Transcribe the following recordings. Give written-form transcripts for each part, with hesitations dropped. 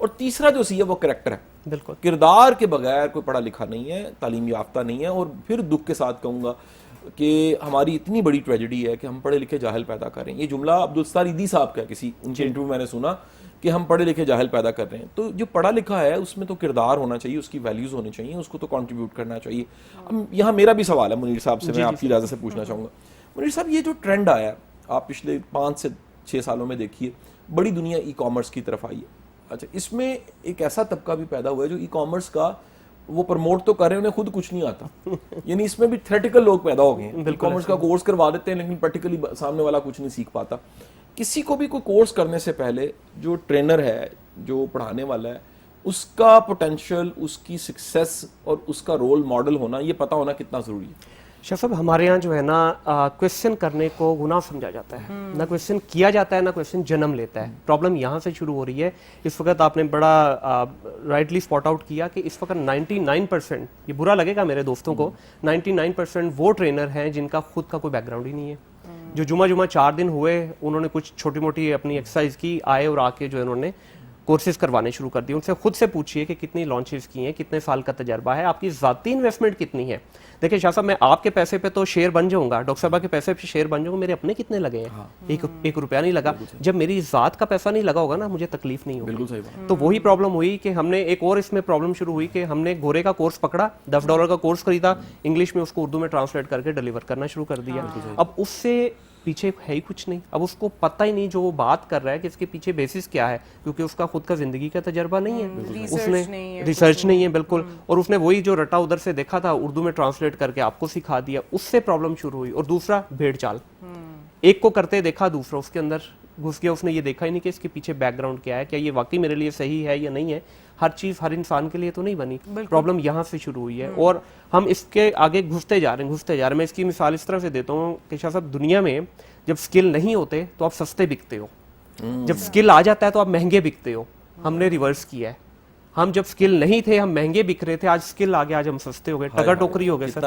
اور تیسرا جو سی ہے وہ کریکٹر ہے. بالکل. کردار کے بغیر کوئی پڑھا لکھا نہیں ہے, تعلیم یافتہ نہیں ہے. اور پھر دکھ کے ساتھ کہوں گا کہ ہماری اتنی بڑی ٹریجڈی ہے کہ ہم پڑھے لکھے جاہل پیدا کر رہے ہیں. یہ جملہ عبدالستار ایدھی صاحب کا کسی ان کے انٹرویو میں نے سنا کہ ہم پڑھے لکھے جاہل پیدا کر رہے ہیں. تو جو پڑھا لکھا ہے اس میں تو کردار ہونا چاہیے, اس کی ویلیوز ہونی چاہیے, اس کو تو کنٹریبیوٹ کرنا چاہیے. اب یہاں میرا بھی سوال ہے منیر صاحب سے, میں آپ کی اجازت سے پوچھنا چاہوں گا. منیر صاحب, یہ جو ٹرینڈ آیا آپ پچھلے 5 سے 6 سالوں میں دیکھیے, بڑی دنیا ای کامرس کی طرف آئی ہے. اچھا, اس میں ایک ایسا طبقہ بھی پیدا ہوا ہے جو ای کامرس کا وہ پروموٹ تو کر رہے ہیں, انہیں خود کچھ نہیں آتا. یعنی اس میں بھی تھریٹیکل لوگ پیدا ہو گئے ہیں, ای کامرس کا کورس کروا دیتے ہیں لیکن پریکٹیکلی سامنے والا کچھ نہیں سیکھ پاتا. کسی کو بھی کوئی کورس کرنے سے پہلے جو ٹرینر ہے, جو پڑھانے والا ہے, اس کا پوٹینشیل, اس کی سکسیس اور اس کا رول ماڈل ہونا, یہ پتہ ہونا کتنا ضروری ہے. شاہ صاحب, ہمارے یہاں جو ہے نا کویشچن کرنے کو گناہ سمجھا جاتا ہے, نہ کویشچن کیا جاتا ہے نہ کویشچن جنم لیتا ہے. پرابلم یہاں سے شروع ہو رہی ہے. اس وقت آپ نے بڑا رائٹلی اسپاٹ آؤٹ کیا کہ اس وقت 99%, یہ برا لگے گا میرے دوستوں کو, 99% وہ ٹرینر ہیں جن کا خود کا کوئی بیک گراؤنڈ ہی نہیں ہے. جو جمعہ 4 دن ہوئے, انہوں نے کچھ چھوٹی موٹی اپنی ایکسرسائز کی, آئے اور آ کے جو انہوں نے کورسز کروانے شروع کر دیے. ان سے خود سے پوچھئے کہ کتنی لانچز کی ہیں, کتنے سال کا تجربہ ہے, آپ کی ذاتی انویسٹمنٹ کتنی ہے. دیکھیں شاہ صاحب, میں آپ کے پیسے پہ تو شیئر بن جاؤں گا, ڈاکٹر صاحبہ کے پیسے پہ شیئر بن جاؤں گا, میرے اپنے کتنے لگے ہیں, ایک روپیہ نہیں لگا. جب میری ذات کا پیسہ نہیں لگا ہوگا نا, مجھے تکلیف نہیں ہوگی. بالکل صحیح بات. تو وہی پرابلم ہوئی کہ ہم نے ایک اور اس میں پرابلم شروع ہوئی کہ ہم نے گورے کا کورس پکڑا, $10 کا کورس خریدا, انگلش میں اس کو اردو میں ٹرانسلیٹ کر کے ڈیلیور کرنا شروع کر دیا. اب اس سے پیچھے ہے ہی کچھ نہیں. اب اس کو پتہ ہی نہیں جو وہ بات کر رہا ہے کہ اس کے پیچھے بیسس کیا ہے, کیونکہ اس کا خود کا زندگی کا تجربہ نہیں ہے, اس نے ریسرچ نہیں ہے بالکل, اور اس نے وہی جو رٹا ادھر سے دیکھا تھا اردو میں ٹرانسلیٹ کر کے آپ کو سکھا دیا. اس سے پرابلم شروع ہوئی. اور دوسرا بھیڑ چال, ایک کو کرتے دیکھا, دوسرا اس کے اندر گھس گیا, اس نے یہ دیکھا ہی نہیں کہ اس کے پیچھے بیک گراؤنڈ کیا ہے, کیا یہ واقعی میرے لیے صحیح ہے یا نہیں ہے. ہر چیز ہر انسان کے لیے تو نہیں بنی. پرابلم یہاں سے شروع ہوئی ہے اور ہم اس کے آگے گھستے جا رہے ہیں. میں اس کی مثال اس طرح سے دیتا ہوں کہ شاہ صاحب, دنیا میں جب سکل نہیں ہوتے تو آپ سستے بکتے ہو, جب سکل آ جاتا ہے تو آپ مہنگے بکتے ہو. ہم نے ریورس کیا ہے. ہم جب سکل نہیں تھے ہم مہنگے بک رہے تھے, آج سکل آ گیا, آج ہم سستے ہو گئے, ٹکر ٹوکری ہو گئے. سر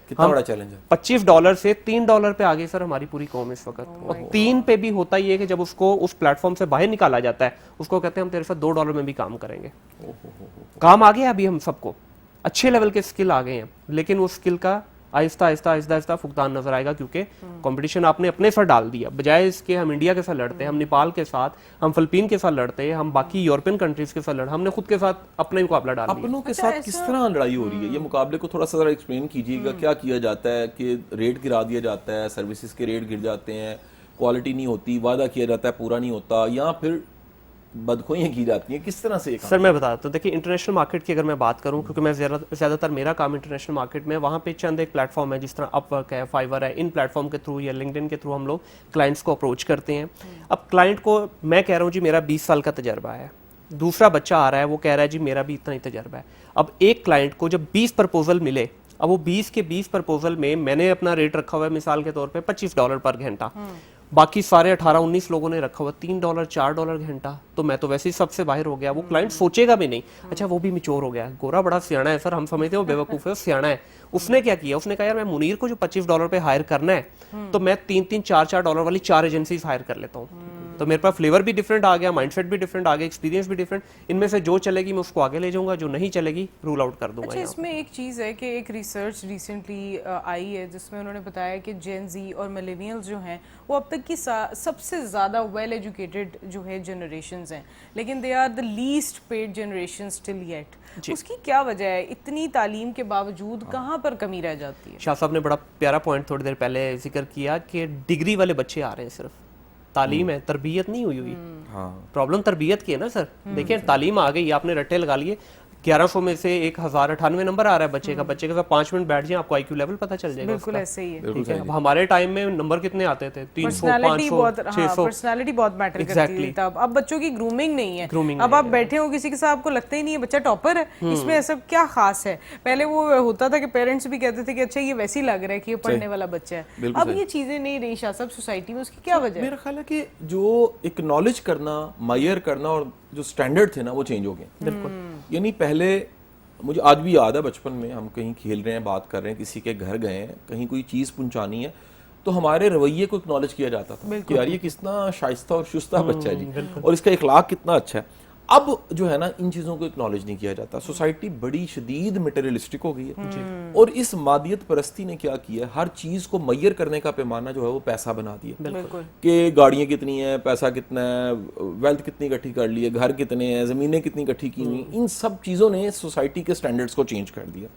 کتنا بڑا چیلنج ہے. $25 سے $3 پہ آگے سر ہماری پوری قوم اس وقت. اور 3 پہ بھی ہوتا ہی ہے کہ جب اس کو اس پلیٹ فارم سے باہر نکالا جاتا ہے, اس کو کہتے ہیں ہم تیرے ساتھ $2 میں بھی کام کریں گے. کام آ گیا ابھی ہم سب کو, اچھے لیول کے سکل آ گئے ہیں, لیکن وہ سکل کا آہستہ آہستہ فقدان نظر آئے گا, کیونکہ کمپٹیشن آپ نے اپنے ساتھ ڈال دیا. بجائے اس کے ہم انڈیا کے ساتھ لڑتے ہیں, ہم نیپال کے ساتھ, ہم فلپین کے ساتھ لڑتے ہیں, ہم باقی یورپین کنٹریز کے ساتھ لڑتے ہیں, ہم نے خود کے ساتھ اپنا ہی مقابلہ ڈال دیا. اپنوں کے ساتھ کس طرح لڑائی ہو رہی ہے؟ یہ مقابلے کو تھوڑا سا ذرا ایکسپلین کیجیے گا. کیا کیا جاتا ہے کہ ریٹ گرا دیا جاتا ہے, سروسز کے ریٹ گر جاتے ہیں, کوالٹی نہیں ہوتی, وعدہ کیا جاتا ہے پورا نہیں ہوتا, یا پھر بدخوئیاں کی جاتی ہیں, کس طرح سے؟ سر میں بتاتا ہوں, دیکھیں انٹرنیشنل مارکیٹ کی اگر میں بات کروں, کیونکہ میں زیادہ تر میرا کام انٹرنیشنل مارکیٹ میں, وہاں پہ چند ایک پلیٹ فارم ہے جس طرح اپ ورک ہے, فائیور ہے, ان پلیٹ فارم کے تھرو یا لنکڈ ان کے تھرو ہم لوگ کلائنٹس کو اپروچ کرتے ہیں. اب کلائنٹ کو میں کہہ رہا ہوں جی میرا 20 سال کا تجربہ ہے, دوسرا بچہ آ رہا ہے وہ کہہ رہا ہے جی میرا بھی اتنا ہی تجربہ ہے. اب ایک کلائنٹ کو جب 20 پرپوزل ملے, اب وہ 20 کے 20 پرپوزل میں نے اپنا ریٹ رکھا ہوا ہے مثال کے طور پہ $25 پر گھنٹہ, باقی سارے 18-19 لوگوں نے رکھا ہوا $3 $4 گھنٹہ, تو میں تو ویسے ہی سب سے باہر ہو گیا. وہ کلائنٹ سوچے گا بھی نہیں, اچھا وہ بھی میچور ہو گیا, گورا بڑا سیانا ہے سر, ہم سمجھتے ہیں وہ بیوقوف ہے, سیانا ہے. اس نے کیا کیا, اس نے کہا یار میں منیر کو جو $25 پہ ہائر کرنا ہے تو میں $3 $4 والی 4 ایجنسیز ہائر کر لیتا ہوں. تو میرے پاس فلیور بھی ڈفرینٹ آ گیا, مائنڈ سیٹ بھی ڈفرینٹ آ گیا, ایکسپیرینس بھی ڈفرینٹ. ان میں سے جو چلے گی میں اس کو آگے لے جاؤں گا, جو نہیں چلے گی رول آؤٹ کر دوں گا. اچھا, اس میں ایک چیز ہے کہ ایک ریسرچ ریسنٹلی آئی ہے جس میں انہوں نے بتایا کہ جین زی اور ملینیلز جو ہیں وہ اب تک کی سب سے زیادہ ویل ایجوکیٹڈ جو ہے جنریشنز ہیں, لیکن they are the least paid generation still yet. اس کی کیا وجہ ہے؟ اتنی تعلیم کے باوجود کہاں پر کمی رہ جاتی ہے؟ شاہ صاحب نے بڑا پیارا پوائنٹ تھوڑی دیر پہلے ذکر کیا کہ ڈگری والے بچے آ رہے ہیں, صرف تعلیم ہے, تربیت نہیں ہوئی. پرابلم تربیت کی ہے نا سر. دیکھیں تعلیم آ گئی, آپ نے رٹے لگا لیے, 1100 میں سے 1098 نمبر آ رہا ہے بچے کا, بچے کے ساتھ 5 منٹ بیٹھ جائیں آپ کو آئی کیو لیول پتہ چل جائے گا. بالکل ایسے ہی ہے. ٹھیک ہے, اب ہمارے ٹائم میں نمبر کتنے آتے تھے؟ 300 500 600. پرسنالٹی بہت میٹر کرتی تھی تب. اب بچوں کی گرومنگ نہیں ہے. اب آپ بیٹھے ہو کسی کے ساتھ آپ کو لگتا ہی نہیں ہے بچہ ٹاپر ہے, اس میں ایسا کیا خاص ہے. پہلے وہ ہوتا تھا کہ پیرنٹس بھی کہتے تھے کہ اچھا یہ ویسے ہی لگ رہا ہے کہ یہ پڑھنے والا بچہ ہے. اب یہ چیزیں نہیں رہی شاہ صاحب سوسائٹی میں, اس کی کیا وجہ ہے؟ میرا خیال ہے کہ جو اکنالج کرنا, معیار کرنا اور جو سٹینڈرڈ تھے نا وہ چینج ہو گئے. بالکل. یعنی پہلے مجھے آج بھی یاد ہے بچپن میں ہم کہیں کھیل رہے ہیں, بات کر رہے ہیں, کسی کے گھر گئے ہیں, کہیں کوئی چیز پہنچانی ہے تو ہمارے رویے کو اکنالج کیا جاتا تھا کہ یار یہ کتنا شائستہ اور شستہ بچہ ہے جی, اور اس کا اخلاق کتنا اچھا ہے. اب جو ہے نا ان چیزوں کو اکنالج نہیں کیا جاتا. سوسائٹی بڑی شدید مٹیریلسٹک ہو گئی ہے, اور اس مادیت پرستی نے کیا کیا ہے, ہر چیز کو میئر کرنے کا پیمانہ جو ہے وہ پیسہ بنا دیا. بالکل کہ گاڑیاں کتنی ہیں, پیسہ کتنا ہے, ویلتھ کتنی اکٹھی کر لی ہے, گھر کتنے ہیں, زمینیں کتنی اکٹھی کی ہوئی, ان سب چیزوں نے سوسائٹی کے سٹینڈرڈز کو چینج کر دیا.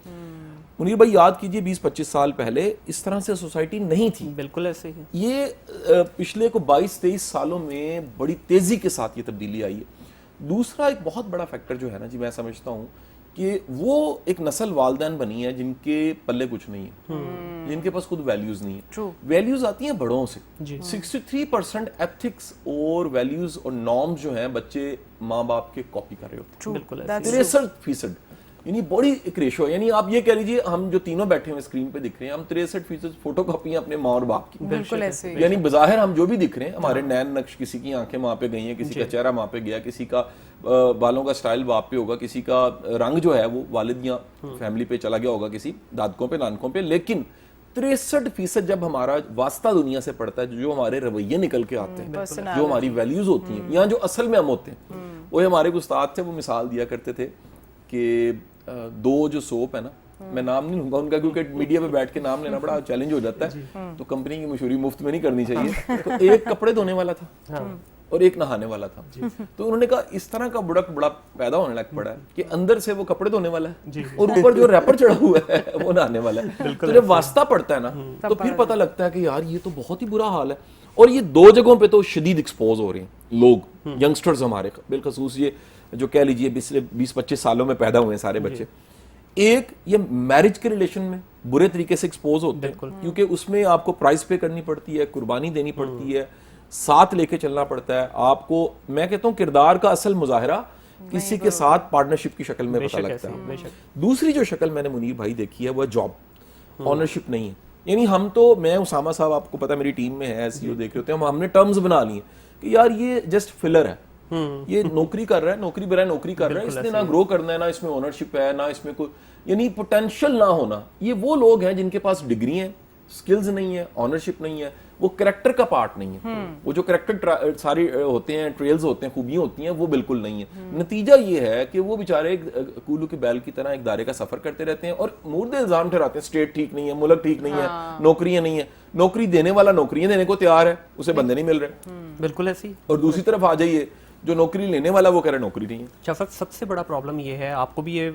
منیر بھائی یاد کیجئے 20-25 سال پہلے اس طرح سے سوسائٹی نہیں تھی. بالکل ایسے ہی. یہ پچھلے کو 22-23 سالوں میں بڑی تیزی کے ساتھ یہ تبدیلی آئی ہے. دوسرا ایک بہت بڑا فیکٹر جو ہے نا جی, میں سمجھتا ہوں کہ وہ ایک نسل والدین بنی ہے جن کے پلے کچھ نہیں ہے, جن کے پاس خود ویلیوز نہیں ہے. ویلیوز آتی ہیں بڑوں سے. 63% ایتھکس اور ویلیوز اور نارمز جو ہیں بچے ماں باپ کے کاپی کر رہے ہوتے ہیں. بالکل 63%, یعنی بڑی ایک ریشو ہے. یعنی آپ یہ کہہ لیجیے ہم جو تینوں بیٹھے ہوئے اسکرین پہ دکھ رہے ہیں, ہم 63% فوٹو کاپی ہیں اپنے ماں اور باپ کی. بالکل ایسے. یعنی بظاہر ہم جو بھی دکھ رہے ہیں, ہمارے نین نقش, کسی کی آنکھیں ماں پہ گئی ہیں, کسی کا چہرہ ماں پہ گیا, کسی کا بالوں کا سٹائل باپ پہ ہوگا, کسی کا رنگ جو ہے وہ والد یا فیملی پہ چلا گیا ہوگا, کسی دادکوں پہ نانکوں پہ. لیکن 63% جب ہمارا واسطہ دنیا سے پڑتا ہے, جو ہمارے رویے نکل کے آتے ہیں, جو ہماری ویلیوز ہوتی ہیں, یہاں جو اصل میں ہم ہوتے ہیں, وہ ہمارے استاد تھے, وہ مثال دیا کرتے تھے کہ 2 جو سوپ ہے نا, میں نام نہیں لوں گا ان کا کیونکہ میڈیا پہ بیٹھ کے نام لینا بڑا چیلنج ہو جاتا ہے, تو کمپنی کی مشہوری مفت میں نہیں کرنی چاہیے. تو ایک کپڑے دھونے والا تھا اور ایک نہانے والا تھا. تو انہوں نے کہا اس طرح کا بڑا پیدا ہونے لگ پڑا ہے کہ اندر سے وہ کپڑے دھونے والا ہے اور اوپر جو ریپر چڑھا ہوا ہے وہ نہانے والا ہے. تو جب واسطہ پڑتا ہے نا تو پھر پتہ لگتا ہے کہ یار یہ تو بہت ہی برا حال ہے. اور یہ 2 جگہوں پہ تو شدید ایکسپوز ہو رہے ہیں لوگ, ینگسٹرز ہمارے, بالخصوص یہ جو کہہ لیجئے 20-25 سالوں میں پیدا ہوئے ہیں سارے بچے. ایک یہ میرج کے ریلیشن میں برے طریقے سے ایکسپوز ہوتے ہیں, کیونکہ اس میں آپ کو پرائز پے کرنی پڑتی ہے, قربانی دینی پڑتی ہے, ساتھ لے کے چلنا پڑتا ہے آپ کو. میں کہتا ہوں کردار کا اصل مظاہرہ کسی کے ساتھ پارٹنرشپ کی شکل میں پتہ لگتا ہے. دوسری جو شکل میں نے منیر بھائی دیکھی ہے وہ جاب, آنرشپ نہیں ہے. یعنی ہم تو, میں اسامہ صاحب آپ کو پتا میری ٹیم میں ہے, سی او دیکھ رہے ہوتے ہیں, ہم نے ٹرمز بنا لی ہیں کہ یار یہ جسٹ فلر ہے, یہ نوکری کر رہا ہے, نوکری برائے نوکری کر رہا ہے, اس نے نہ گرو کرنا ہے, نہ اس میں اونرشپ ہے, نہ اس میں کوئی یعنی پوٹینشیل نہ ہونا. یہ وہ لوگ ہیں جن کے پاس ڈگری ہیں, سکلز نہیں ہے, اونرشپ نہیں ہے, وہ کریکٹر کا پارٹ نہیں ہے. وہ جو کریکٹر ساری ہوتے ہیں, ٹریلز ہوتے ہیں, خوبیاں ہوتی ہیں, وہ بالکل نہیں ہے. نتیجہ یہ ہے کہ وہ بیچارے کولو کے بیل کی طرح ایک دائرے کا سفر کرتے رہتے ہیں اور مورد الزام ٹھہراتے ہیں اسٹیٹ ٹھیک نہیں ہے, ملک ٹھیک نہیں ہے, نوکریاں نہیں ہیں. نوکری دینے والا نوکریاں دینے کو تیار ہے, اسے بندے نہیں مل رہے. بالکل ایسی. اور دوسری طرف آ جائیے جو نوکری لینے والا وہ کہہ رہا ہے نوکری نہیں ہے. شفق, سب سے بڑا پرابلم یہ ہے, آپ کو بھی یہ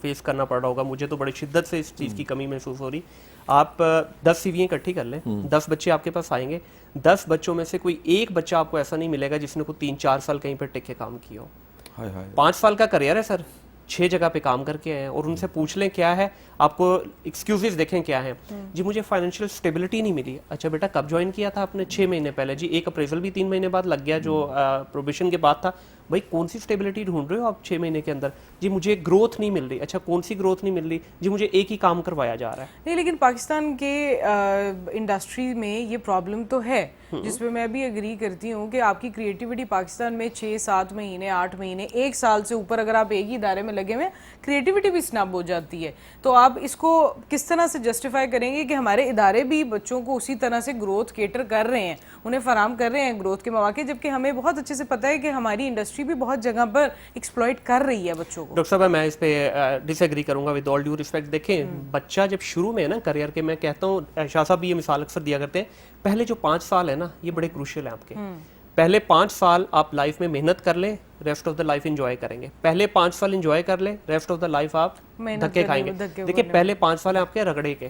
فیس کرنا پڑ رہا ہوگا, مجھے تو بڑی شدت سے اس چیز کی کمی محسوس ہو رہی. آپ 10 سی وییں اکٹھی کر لیں, 10 بچے آپ کے پاس آئیں گے, 10 بچوں میں سے کوئی ایک بچہ آپ کو ایسا نہیں ملے گا جس نے کوئی 3-4 سال کہیں پر ٹک کے کام کیا ہو. 5 سال کا کریئر ہے سر, 6 جگہ پہ کام کر کے آئے ہیں, اور ان سے پوچھ لیں کیا ہے, آپ کو ایکسکیوزز دیکھیں کیا ہیں. جی مجھے فائنینشیل اسٹیبلٹی نہیں ملی. اچھا بیٹا کب جوائن کیا تھا آپ نے؟ 6 مہینے پہلے. جی ایک اپریزل بھی 3 مہینے بعد لگ گیا جو پروبیشن کے بعد تھا. بھائی کون سی اسٹیبلٹی ڈھونڈ رہے ہو آپ 6 مہینے کے اندر؟ جی مجھے گروتھ نہیں مل رہی. اچھا کون سی گروتھ نہیں مل رہی؟ جی مجھے ایک ہی کام کروایا جا رہا ہے. نہیں, لیکن پاکستان کے انڈسٹری میں یہ پرابلم تو ہے, جس پہ میں بھی اگری کرتی ہوں کہ آپ کی کریٹیوٹی پاکستان میں 6-7 مہینے 8 مہینے 1 سال سے اوپر اگر آپ ایک ہی ادارے میں لگے ہوئے, کریٹیوٹی بھی سنب ہو جاتی ہے. تو آپ اس کو کس طرح سے جسٹیفائی کریں گے کہ ہمارے ادارے بھی بچوں کو اسی طرح سے گروتھ کیٹر کر رہے ہیں, انہیں فراہم کر رہے ہیں گروتھ کے مواقع, جبکہ ہمیں بہت اچھے سے پتہ ہے کہ ہماری انڈسٹری بھی بہت جگہ پر ایکسپلائٹ کر رہی ہے بچوں کو. ڈاکٹر صاحب میں اس پہ ڈس ایگری کروں گا ود آل ڈیو ریسپیکٹ. دیکھیں بچہ جب شروع میں ہے نا کریئر کے, میں کہتا ہوں شاہ صاحب بھی یہ مثال اکثر دیا کرتے ہیں, پہلے جو 5 سال ہے نا یہ بڑے کروشل ہیں آپ کے. پہلے 5 سال آپ لائف میں محنت کر لیں, rest of the life enjoy کریں گے. پہلے 5 سال انجوائے کر لیں, ریسٹ آف دا لائف آپ دھکے کھائیں گے. دیکھیں پہلے 5 سال ہیں آپ کے رگڑے کے.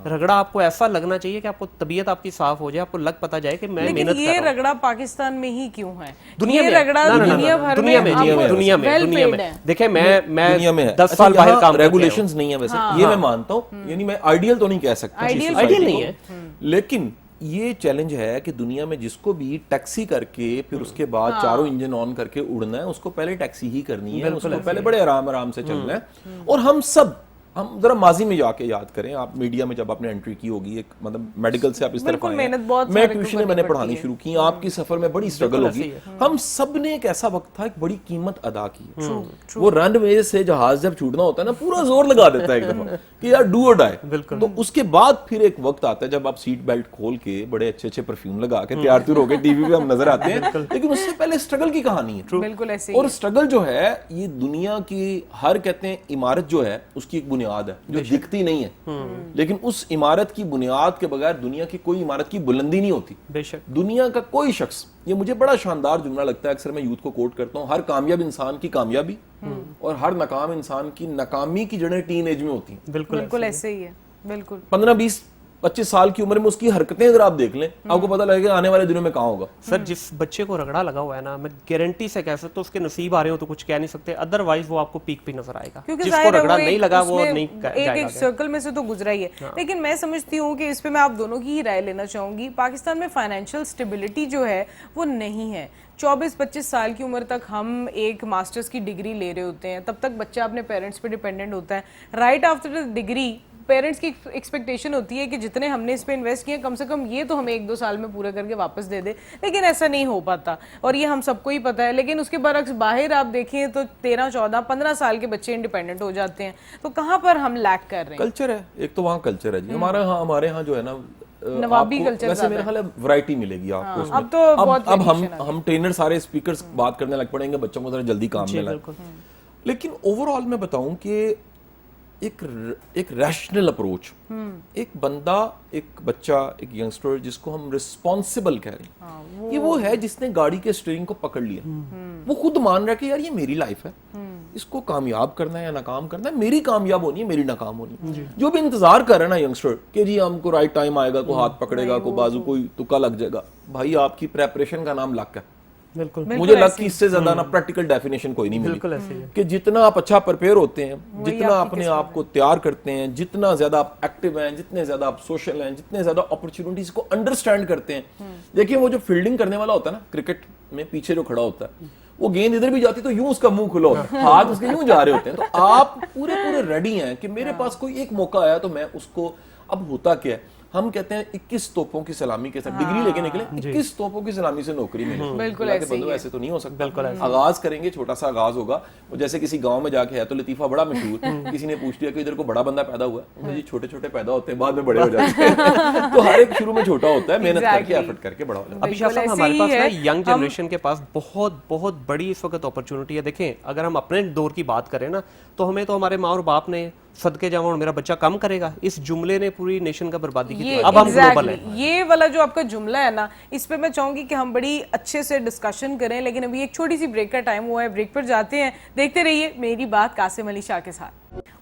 رگڑا آپ کو ایسا لگنا چاہیے کہ آپ کو طبیعت آپ کی صاف ہو جائے, آپ کو لگ پتا جائے کہ میں محنت کر رہا ہوں. یہ رگڑا پاکستان میں ہی کیوں ہے؟ دنیا میں, دنیا میں دیکھیں میں 10 سال باہر کام, ریگولیشنز نہیں ہیں ویسے, یہ میں مانتا ہوں. یعنی میں آئیڈیل تو نہیں کہہ سکتا, آئیڈیل نہیں ہے, لیکن یہ چیلنج ہے کہ دنیا میں جس کو بھی ٹیکسی کر کے پھر اس کے بعد چاروں انجن آن کر کے اڑنا ہے, اس کو پہلے ٹیکسی ہی کرنی ہے, اس کو پہلے بڑے آرام سے چلنا ہے. اور ہم ہم ذرا ماضی میں جا کے یاد کریں, آپ میڈیا میں جب آپ نے انٹری کی ہوگی, ایک مطلب میڈیکل سے آپ اس طرف آئے ہیں, میں ٹیوشنیں میں نے پڑھانی شروع کی, آپ کی سفر میں بڑی اسٹرگل ہوگی. ہم سب نے ایک ایسا وقت تھا, ایک بڑی قیمت ادا کی. وہ رن وے سے جہاز جب چھوٹنا ہوتا ہے نا, پورا زور لگا دیتا ہے ایک دفعہ کہ یار ڈو اور ڈائی. تو اس کے بعد پھر ایک وقت آتا ہے جب آپ سیٹ بیلٹ کھول کے بڑے اچھے اچھے پرفیوم لگا کے تیار تیار ہو کے ٹی وی پہ ہم نظر آتے ہیں, لیکن اس سے پہلے اسٹرگل کی کہانی ہے. بالکل ایسے. اور اسٹرگل جو ہے یہ دنیا کی ہر کہتے ہیں عمارت جو ہے اس کی ایک بنیاد ہے جو دکھتی نہیں ہے, لیکن اس عمارت کی بنیاد کے بغیر دنیا کی کوئی عمارت کی بلندی نہیں ہوتی. بے شک دنیا کا کوئی شخص, یہ مجھے بڑا شاندار جملہ لگتا ہے, اکثر میں یوتھ کو کوٹ کرتا ہوں, ہر کامیاب انسان کی کامیابی اور ہر ناکام انسان کی ناکامی کی جڑیں ٹین ایج میں ہوتی ہیں. بالکل ایسے ہی ہے. بالکل 15-20-25 سال کی عمر میں اس کی حرکتیں اگر آپ دیکھ لیں, آپ کو پتہ لگے گا آنے والے دنوں میں کہاں ہوگا. سر جس بچے کو رگڑا لگا ہوا ہے نا, میں گارنٹی سے کہہ سکتا ہوں اس کے نصیب آ رہے ہو تو کچھ کہہ نہیں سکتے, ادروائز وہ آپ کو پیک پہ نظر آئے گا. کیونکہ جس کو رگڑا نہیں لگا وہ نہیں ایک ایک سرکل میں سے تو گزرا ہی ہے. لیکن میں سمجھتی ہوں کہ اس پہ میں آپ دونوں کی ہی رائے لینا چاہوں گی. پاکستان میں فائنینشیل اسٹیبلٹی جو ہے وہ نہیں ہے. 24-25 سال کی عمر تک ہم ایک ماسٹرز کی ڈگری لے رہے ہوتے ہیں, تب تک بچہ اپنے پیرنٹس پہ ڈیپینڈنٹ ہوتا ہے. رائٹ آفٹر ڈگری پیرنٹس کی ایکسپیکٹیشن ہوتی ہے کہ جتنے ہم نے اس پہ انویسٹ کیے کم سے کم یہ تو ہمیں 1-2 سال میں پورا کر کے واپس دے دے, لیکن ایسا نہیں ہو پاتا اور یہ ہم سب کو ہی پتا ہے. لیکن اس کے برعکس باہر آپ دیکھیں تو 13-14-15 سال کے بچے انڈیپینڈنٹ ہو جاتے ہیں. تو کہاں پر ہم لیک کر رہے ہیں؟ کلچر ہے ایک تو, وہاں کلچر ہے جی. ہمارے ہاں جو ہے نا نوابی کلچر, ویسے میرا خیال ہے ورائٹی ملے گی آپ کو اس میں. اب تو بہت اب ہم ٹرینر سارے اسپیکرز بات کرنے لگ پڑیں گے, بچوں کو ذرا جلدی کام میں لائیں. لیکن اوور آل میں بتاؤں کہ ایک ریشنل اپروچ, ایک بندہ, ایک بچہ, ایک ینگسٹر جس کو ہم رسپانسبل کہہ رہے ہیں, یہ وہ ہے جس نے گاڑی کے اسٹیئرنگ کو پکڑ لیا. وہ خود مان رہا ہے کہ یار یہ میری لائف ہے, اس کو کامیاب کرنا ہے یا ناکام کرنا ہے, میری کامیاب ہونی ہے میری ناکام ہونی ہے. جو بھی انتظار کر رہا ہے نا ینگسٹر کہ جی ہم کو رائٹ ٹائم آئے گا, کوئی ہاتھ پکڑے گا, کوئی بازو, کوئی تکا لگ جائے گا, بھائی آپ کی پریپریشن کا نام لک ہے. بالکل مجھے لگ کی اس سے زیادہ نا پریکٹیکل ڈیفینیشن کوئی نہیں ملی کہ جتنا آپ اچھا پرپیئر ہوتے ہیں, جتنا اپنے آپ کو تیار کرتے ہیں, جتنا زیادہ آپ ایکٹیو ہیں, جتنے زیادہ آپ سوشل ہیں, جتنے زیادہ اپرچونٹیز کو انڈرسٹینڈ کرتے ہیں. دیکھیں وہ جو فیلڈنگ کرنے والا ہوتا ہے نا کرکٹ میں, پیچھے جو کھڑا ہوتا ہے, وہ گیند ادھر بھی جاتی تو یوں اس کا منہ کھلا ہوتا ہے, ہاتھ اس کے یوں جا رہے ہوتے ہیں. تو آپ پورے ریڈی ہیں کہ میرے پاس کوئی ایک موقع آیا تو میں اس کو, اب ہوتا کیا ہے, ہم کہتے ہیں 21 توپوں کی سلامی کے ساتھ ڈگری لے کے نکلے, 21 توپوں کی سلامی سے نوکری ملے. بالکل ایسے تو نہیں ہو سکتا. آغاز کریں گے, چھوٹا سا آغاز ہوگا. وہ جیسے کسی گاؤں میں جا کے ہے تو لطیفہ بڑا مشہور, کسی نے پوچھ لیا کہ ادھر کو بڑا بندہ پیدا ہوا ہے, جی چھوٹے چھوٹے پیدا ہوتے ہیں بعد میں بڑے ہو جاتے ہیں. تو ہر ایک شروع میں چھوٹا ہوتا ہے, محنت کر کے ایفرٹ کر کے بڑا ہو جاتا ہے. ابھی شاہ صاحب ہمارے پاس نا ینگ جنریشن کے پاس بہت بڑی اس وقت اپرچونٹی ہے. دیکھیں اگر ہم اپنے دور کی بات کریں نا تو ہمیں تو ہمارے ماں اور باپ نے صدقے جاؤں میرا بچہ کم کرے گا, اس جملے نے پوری نیشن کا بربادی کی. اب ہم گلوبل ہیں. یہ والا جو آپ کا جملہ ہے نا, اس پہ میں چاہوں گی کہ ہم بڑی اچھے سے ڈسکشن کریں, لیکن ابھی ایک چھوٹی سی بریک کا ٹائم ہوا ہے, بریک پر جاتے ہیں. دیکھتے رہیے میری بات قاسم علی شاہ کے ساتھ.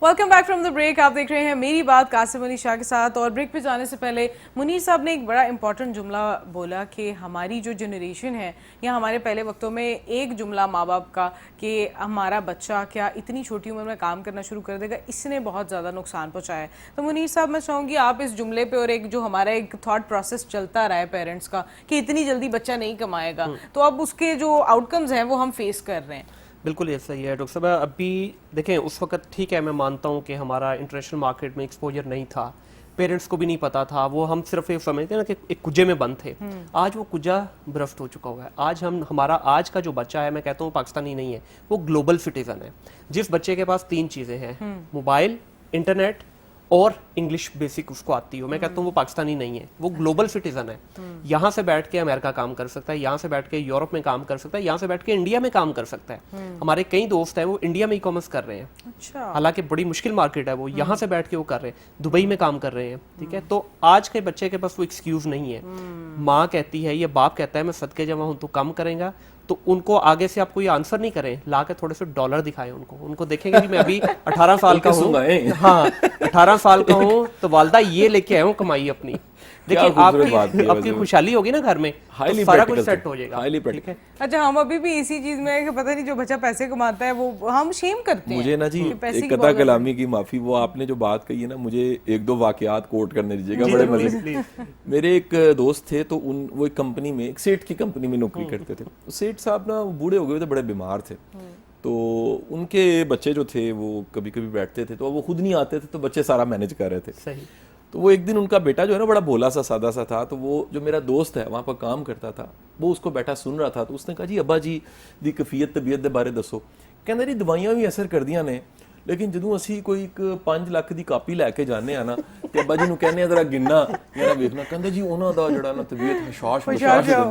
Welcome back from the break. آپ دیکھ رہے ہیں میری بات قاسم علی شاہ کے ساتھ. اور بریک پہ جانے سے پہلے منیر صاحب نے ایک بڑا امپورٹنٹ جملہ بولا کہ ہماری جو جنریشن ہے یا ہمارے پہلے وقتوں میں ایک جملہ ماں باپ کا کہ ہمارا بچہ کیا اتنی چھوٹی عمر میں کام کرنا شروع کر دے گا, اس نے بہت زیادہ نقصان پہنچایا ہے. تو منیر صاحب میں چاہوں گی آپ اس جملے پہ, اور ایک جو ہمارا ایک تھاٹ پروسیس چلتا رہا ہے پیرنٹس کا کہ اتنی جلدی بچہ نہیں کمائے گا, تو اب اس کے جو آؤٹ کمز ہیں وہ ہم فیس کر رہے ہیں. بالکل یہ صحیح ہے ڈاکٹر صاحب. ابھی دیکھیں اس وقت ٹھیک ہے, میں مانتا ہوں کہ ہمارا انٹرنیشنل مارکیٹ میں ایکسپوجر نہیں تھا, پیرنٹس کو بھی نہیں پتا تھا, وہ ہم صرف یہ سمجھتے ہیں نا کہ ایک کجے میں بند تھے. آج وہ کجا برفت ہو چکا ہوا ہے. آج ہمارا آج کا جو بچہ ہے, میں کہتا ہوں پاکستانی نہیں ہے, وہ گلوبل سٹیزن ہے. جس بچے کے پاس 3 چیزیں ہیں, موبائل, انٹرنیٹ اور انگلش بیسک اس کو آتی ہو, میں کہتا ہوں وہ پاکستانی نہیں ہے, وہ گلوبل سٹیزن ہے. یہاں سے بیٹھ کے امریکہ کام کر سکتا ہے, یہاں سے بیٹھ کے یورپ میں کام کر سکتا ہے, یہاں سے بیٹھ کے انڈیا میں کام کر سکتا ہے. ہمارے کئی دوست ہیں وہ انڈیا میں ای کامرس کر رہے ہیں, حالانکہ بڑی مشکل مارکیٹ ہے, وہ یہاں سے بیٹھ کے وہ کر رہے ہیں, دبئی میں کام کر رہے ہیں. ٹھیک ہے, تو آج کے بچے کے پاس وہ ایکسکیوز نہیں ہے. ماں کہتی ہے, یہ باپ کہتا ہے میں صدقے جمع ہوں تو کم کریں گا, تو ان کو آگے سے آپ کو یہ آنسر نہیں کریں, لا کے تھوڑے سے ڈالر دکھائیں ان کو دیکھیں گے کہ میں ابھی 18 سال کا ہوں, ہاں 18 سال کا ہوں, تو والدہ یہ لے کے آئے ہوں کمائی اپنی. دیکھیں آپ کی خوشحالی ہوگی نا گھر میں, سارا کچھ سیٹ ہو جائے گا. اچھا, ہم ابھی بھی اسی چیز میں ہے کہ پتہ نہیں جو بچہ پیسے کماتا ہے وہ ہم شیم کرتے ہیں. مجھے نا جی ایک قطع کلامی کی معافی, وہ آپ نے جو بات کہی ہے نا, مجھے 1-2 واقعات کوٹ کرنے دیجیے گا, بڑے مزے. میرے ایک دوست تھے, تو وہ ایک کمپنی میں, ایک سیٹ کی کمپنی میں نوکری کرتے تھے. سیٹ صاحب نا بوڑھے ہو گئے تھے, بڑے بیمار تھے. تو ان کے بچے جو تھے وہ کبھی کبھی بیٹھتے تھے تو وہ خود نہیں آتے تھے تو بچے سارا مینیج کر رہے تھے. صحیح. تو وہ ایک دن ان کا بیٹا جو ہے نا بڑا بھولا سا سادہ سا تھا, تو وہ جو میرا دوست ہے وہاں پر کام کرتا تھا وہ اس کو بیٹھا سن رہا تھا. تو اس نے کہا جی ابا جی دی کیفیت طبیعت دے بارے دسو. کہنا جی دوائیاں بھی اثر کر دیاں نے لیکن جدوں اسی کوئی ایک 5 ਲੱਖ ਦੀ ਕਾਪੀ ਲੈ ਕੇ ਜਾਂਦੇ ਆ ਨਾ ਤੇ ਅੱਬਾ ਜੀ ਨੂੰ ਕਹਿੰਦੇ ਆ ਜ਼ਰਾ ਗਿਣਨਾ ਜਾਂ ਵੇਖਣਾ, ਕਹਿੰਦੇ ਜੀ ਉਹਨਾਂ ਦਾ ਜਿਹੜਾ ਨਾ ਤਬੀਅਤ ਹਸ਼ਾਸ਼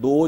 2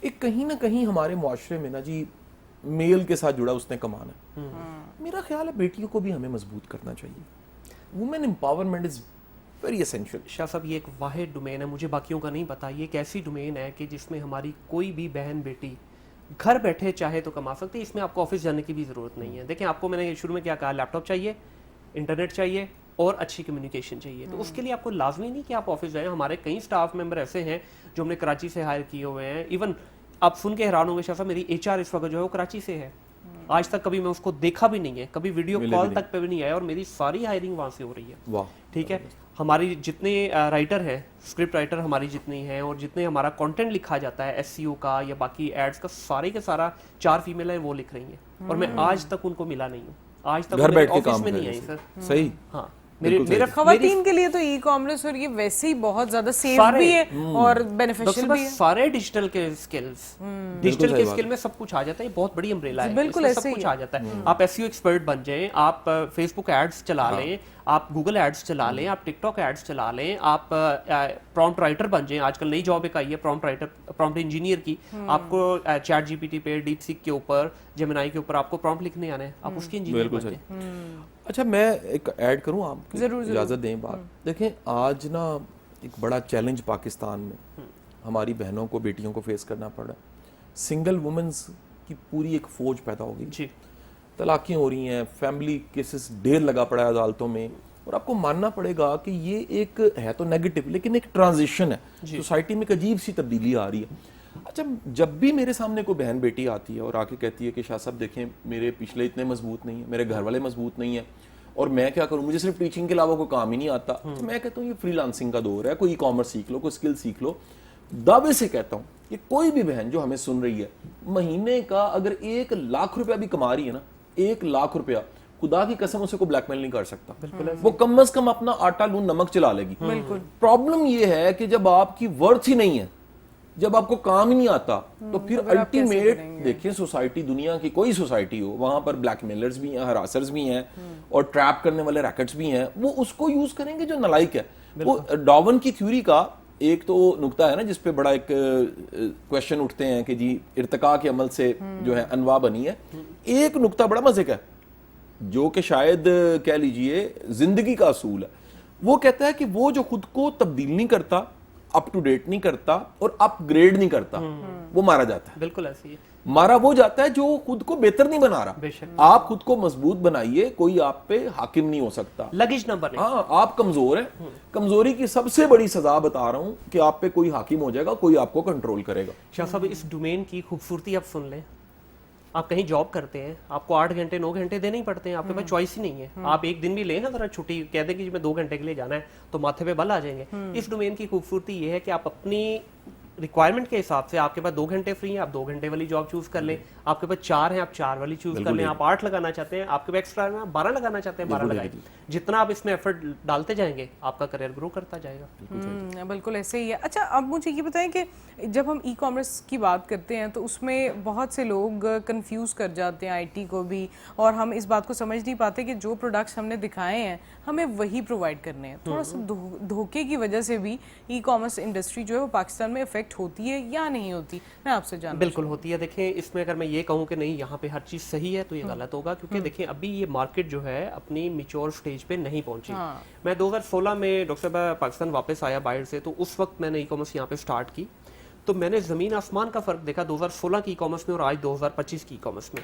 ایک کہیں نہ کہیں ہمارے معاشرے میں نا جی میل کے ساتھ جڑا اس نے کمانا ہے. میرا خیال ہے بیٹیوں کو بھی ہمیں مضبوط کرنا چاہیے. Women empowerment is very essential. شاہ صاحب یہ ایک واحد ڈومین ہے, مجھے باقیوں کا نہیں پتا, یہ ایک ایسی ڈومین ہے کہ جس میں ہماری کوئی بھی بہن بیٹی گھر بیٹھے چاہے تو کما سکتی ہے. اس میں آپ کو آفس جانے کی بھی ضرورت نہیں ہے. دیکھیں آپ کو میں نے شروع میں کیا کہا, لیپ ٹاپ چاہیے, انٹرنیٹ چاہیے اور اچھی کمیونیکیشن چاہیے. تو اس کے لیے آپ کو لازمی نہیں کہ آپ آفس جائیں. ہمارے کئی اسٹاف ممبر ایسے ہیں جو ہم نے کراچی سے ہائر کیے ہوئے ہیں. ایون آپ سن کے حیران ہوں گے شاہ صاحب, میری ایچ آر اس وقت جو ہے وہ کراچی سے ہے. آج تک کبھی میں اس کو دیکھا بھی نہیں ہے, کبھی ویڈیو کال تک پہ بھی نہیں آیا, اور میری ساری ہائرنگ وہاں سے ہو رہی ہے. واہ, ٹھیک ہے. ہماری جتنے رائٹر ہیں, اسکرپٹ رائٹر ہماری جتنی ہیں, اور جتنے ہمارا کانٹینٹ لکھا جاتا ہے ایس سی او کا یا باقی ایڈز کا, سارے کے سارا 4 فیمیل ہیں وہ لکھ رہی ہیں, اور میں آج تک ان کو ملا نہیں ہوں. آج تک گھر بیٹھ کے آفس کام میں کر نہیں رہے آئی سر. صحیح. ہاں, میرا خواتین کے لیے تو ای کامرس اور یہ ویسے ہی بہت زیادہ سیف بھی ہے اور بینیفیشل بھی ہے. سارے ڈیجیٹل کے اسکلز, ڈیجیٹل کے اسکل میں سب کچھ آ جاتا ہے. یہ بہت بڑی امبریلا ہے, بالکل اس میں سب کچھ آ جاتا ہے. آپ ایس ای او ایکسپرٹ بن جائیں, آپ فیس بک ایڈز چلا لیں, آپ گوگل ایڈز چلا لیں, آپ ٹک ٹاک ایڈز چلا لیں, آپ پرومپٹ رائٹر بن جائیں. آج کل نئی جاب ایک آئی ہے پرومپٹ رائٹر, پرومپٹ انجینئر کی. آپ کو چیٹ جی پی ٹی پہ, ڈیپ سیک کے اوپر, جیمنائی کے اوپر آپ کو پرومپٹ لکھنے آنے ہیں, آپ اس کی انجینئر بن جائیں. اچھا میں ایک ایڈ کروں, آپ اجازت دیں بات. دیکھیں آج نا ایک بڑا چیلنج پاکستان میں ہماری بہنوں کو, بیٹیوں کو فیس کرنا پڑ رہا ہے. سنگل وومنز کی پوری ایک فوج پیدا ہو گئی. جی, طلاقیں ہو رہی ہیں, فیملی کیسز ڈھیر لگا پڑا ہے عدالتوں میں, اور آپ کو ماننا پڑے گا کہ یہ ایک ہے تو نیگیٹو لیکن ایک ٹرانزیشن ہے. سوسائٹی میں ایک عجیب سی تبدیلی آ رہی ہے. اچھا جب بھی میرے سامنے کوئی بہن بیٹی آتی ہے اور آ کے کہتی ہے کہ شاہ صاحب دیکھیں میرے پچھلے اتنے مضبوط نہیں ہیں, میرے گھر والے مضبوط نہیں ہیں, اور میں کیا کروں, مجھے صرف ٹیچنگ کے علاوہ کوئی کام ہی نہیں آتا, تو میں کہتا ہوں یہ فری لانسنگ کا دور ہے, کوئی ای کامرس سیکھ لو, کوئی اسکل سیکھ لو. دعوے سے کہتا ہوں کہ کوئی بھی بہن جو ہمیں سن رہی ہے, مہینے کا اگر 1 لاکھ روپیہ بھی کما رہی ہے نا, 1 لاکھ روپیہ, خدا کی قسم اسے کوئی بلیک میل نہیں کر سکتا. وہ کم از کم اپنا آٹا لون نمک چلا لے گی. پرابلم یہ ہے کہ جب آپ کی ورتھ ہی نہیں ہے, جب آپ کو کام ہی نہیں آتا, تو پھر الٹیمیٹ دیکھیں سوسائٹی, دنیا کی کوئی سوسائٹی ہو, وہاں پر بلیک میلرز بھی ہیں, ہراسرز بھی ہیں, اور ٹریپ کرنے والے ریکٹس بھی ہیں. وہ اس کو یوز کریں گے جو نالائق ہے. وہ ڈاون کی تھیوری کا ایک تو نقطہ ہے نا جس پہ بڑا ایک کویشچن اٹھتے ہیں کہ جی ارتقاء کے عمل سے جو ہے انواع بنی ہے. ایک نقطہ بڑا مزے کا ہے جو کہ شاید کہہ لیجئے زندگی کا اصول ہے. وہ کہتا ہے کہ وہ جو خود کو تبدیل نہیں کرتا, اپ ٹو ڈیٹ نہیں کرتا اور اپ گریڈ نہیں کرتا, وہ مارا جاتا ہے. بالکل ایسے ہی مارا وہ جاتا ہے جو خود کو بہتر نہیں بنا رہا. آپ خود کو مضبوط بنائیے, کوئی آپ پہ حاکم نہیں ہو سکتا. لگیج نہ بنے. ہاں آپ کمزور ہیں, کمزوری کی سب سے بڑی سزا بتا رہا ہوں کہ آپ پہ کوئی حاکم ہو جائے گا, کوئی آپ کو کنٹرول کرے گا. شاہ صاحب اس ڈومین کی خوبصورتی آپ سن لیں. آپ کہیں جاب کرتے ہیں, آپ کو 8 گھنٹے 9 گھنٹے دینے ہی پڑتے ہیں, آپ کے پاس چوائس ہی نہیں ہے. آپ ایک دن بھی لیں نا ذرا چھٹی, کہہ دیں کہ میں 2 گھنٹے کے لیے جانا ہے, تو ماتھے پہ بل آ جائیں گے. اس ڈومین کی خوبصورتی یہ ہے کہ آپ اپنی ریکوائرمنٹ کے حساب سے, آپ کے پاس 2 گھنٹے فری ہیں, آپ 2 گھنٹے والی جاب چوز کر لیں. آپ کے پاس 4 ہیں, آپ 4 والی چوز کر لیں. آپ 8 لگانا چاہتے ہیں, آپ کے پاس ایکسٹرا ہے, 12 لگانا چاہتے ہیں 12 لگائیں. جتنا آپ اس میں ایفرٹ ڈالتے جائیں گے آپ کا کریئر گرو کرتا جائے گا. بالکل ایسے ہی ہے. اچھا اب مجھے یہ بتائیں کہ جب ہم ای کامرس کی بات کرتے ہیں تو اس میں بہت سے لوگ کنفیوز کر جاتے ہیں, آئی ٹی کو بھی, اور ہم اس بات کو سمجھ نہیں پاتے کہ جو پروڈکٹس ہم نے دکھائے ہیں ہمیں وہی پرووائڈ کرنے ہیں. تھوڑا سا دھوکے کی وجہ سے بھی ای کامرس انڈسٹری جو ہے وہ پاکستان میں افیکٹ ہوتی ہے یا نہیں ہوتی, میں آپ سے جاننا. بالکل ہوتی ہے. دیکھیں اس میں اگر میں یہ کہوں کہ نہیں یہاں پہ ہر چیز صحیح ہے تو یہ غلط ہوگا, کیونکہ دیکھیں ابھی یہ مارکیٹ جو ہے اپنی میچور سٹیج پہ نہیں پہنچی. میں 2016 میں ڈاکٹر صاحب پاکستان واپس آیا باہر سے, تو اس وقت میں نے ای کامرس یہاں پہ سٹارٹ کی, تو میں نے زمین آسمان کا فرق دیکھا 2016 کی ای کامرس میں اور آج 2025 کی ای کامرس میں.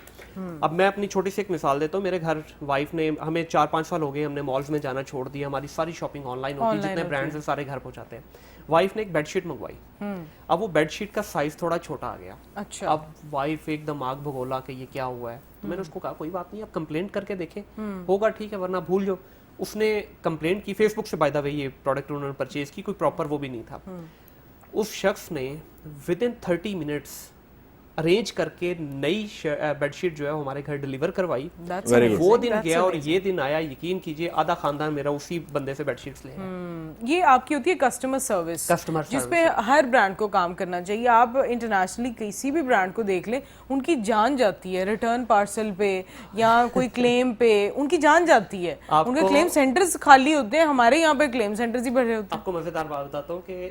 اب میں اپنی چھوٹی سی ایک مثال دیتا ہوں. میرے گھر وائف نے, ہمیں 4-5 سال ہو گئے ہم نے مالز میں جانا چھوڑ دیا, ہماری ساری شاپنگ آن لائن ہوتی ہے, جتنے برانڈز ہیں سارے گھر پہنچاتے ہیں. وائف نے ایک بیڈ شیٹ منگوائی, اب وہ بیڈ شیٹ کا سائز تھوڑا چھوٹا آ گیا. اچھا, اب وائف ایک دم آگ بھگولا کہ یہ کیا ہوا ہے. تو میں نے اس کو کہا کوئی بات نہیں, آپ کمپلینٹ کر کے دیکھیں, ہوگا ٹھیک ہے ورنہ بھول جاؤ. اس نے کمپلینٹ کی فیس بک سے, بائی دا وے یہ پروڈکٹ انہوں نے پرچیز کی, کوئی پراپر وہ بھی نہیں تھا. اس شخص نے ود ان 30 منٹس ارینج کر کے نئی بیڈ شیٹ جو ہے ہمارے گھر ڈیلیور کروائی. وہ دن گیا اور یہ دن آیا, یقین کیجئے آدھا خاندان میرا اسی بندے سے بیڈ شیٹس لے گیا. یہ آپ کی ہوتی ہے کسٹمر سروس, جس پہ ہر برانڈ کو کام کرنا چاہیے. آپ انٹرنیشنلی کسی بھی برانڈ کو دیکھ لیں, ان کی جان جاتی ہے ریٹرن پارسل پہ یا کوئی کلیم پہ, ان کی جان جاتی ہے. ان کے کلیم سینٹرز خالی ہوتے ہیں, ہمارے یہاں پہ کلیم سینٹرز ہی بھرے ہوتے ہیں. آپ کو مزیدار بات بتاتا ہوں کہ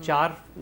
4